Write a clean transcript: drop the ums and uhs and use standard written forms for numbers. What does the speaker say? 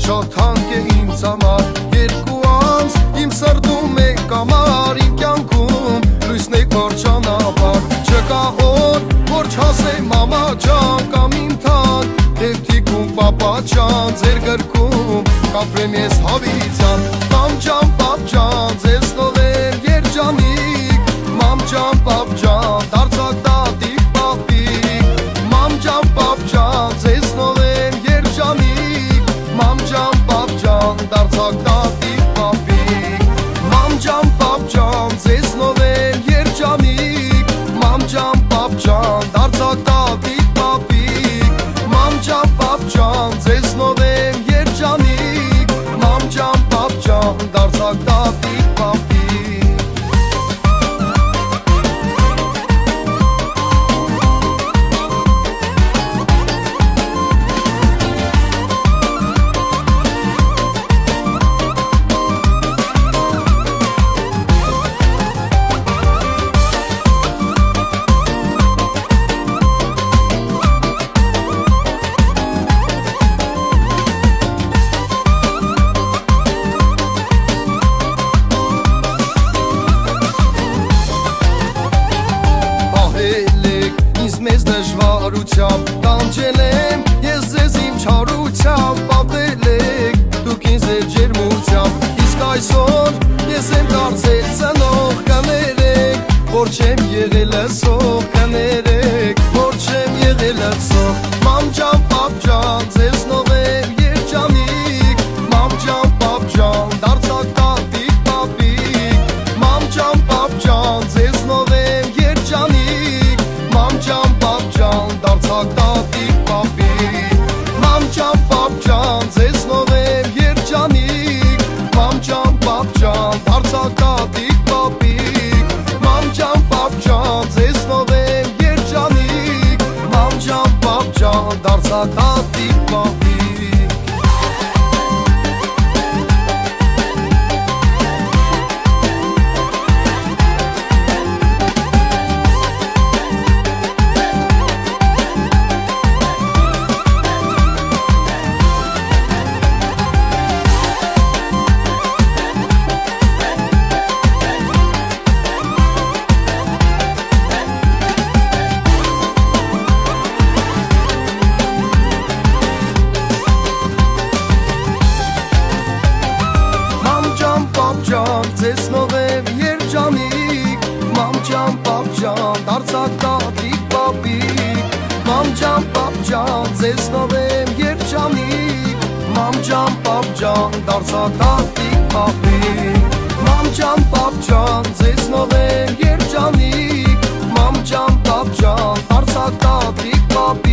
շատ թանկ է ինձ համար երկու անց իմ սրտում է կամար իմ կյանքում լույսն է որ ճանապարհ չկա օր որ չասեմ մամա ջան կամ իմ թան եւ թիկուն պապա ջան ձեր գրքում կապրեմ ես հավիտյան մամ ջան պապ ջան ձեզ նորեր երջանիկ մամ ջան պապ ջան դարձակ տատիկ պապիկ մամ ջան պապ ջան ձեզ նորեր երջանիկ մամ ջան պապ ջան դարձակ տատիկ պապիկ մամ ջան պապ ջան ձեզ նորեր երջանիկ մամ ջան պապ ջան դարձակ տատիկ պապիկ մամ ջան պապ ջան ձեզ նորեր երջանիկ մամ ջան պապ ջան դարձակ տատիկ պապիկ Մեզ դժվարությամբ կանչել եմ ես ձեզ իմ չարությամբ պատել եք դուք ինձ ձեր ջերմությամբ իսկ այսօր ես եմ դարձել ծնող կներեք որ չեմ եղել լսող կներեք որ չեմ եղել լսող մամ ջան պապ ջան ձեզ նորեր երջանիկ մամ ջան պապ ջան դարձակ տատիկ պապիկ մամ ջան պապ ջան ձեզ նորեր երջանիկ մամ ջան պապ ջան դարձակ տատիկ պապիկ մամ ջան պապ ջան ձեզ նորեր երջանիկ մամ ջան պապ ջան դարձակ տատիկ պապիկ մամ ջան պապ ջան ձեզ նորեր երջանիկ մամ ջան պապ ջան դարձակ տատիկ պապիկ ձեզ նորեր երջանիկ մամ ջան պապ ջան դարձակ տատիկ պապիկ մամ ջան պապ ջան ձեզ նորեր երջանիկ մամ ջան պապ ջան դարձակ տատիկ պապիկ մամ ջան պապ ջան ձեզ նորեր երջանիկ մամ ջան պապ ջան դարձակ տատիկ պապիկ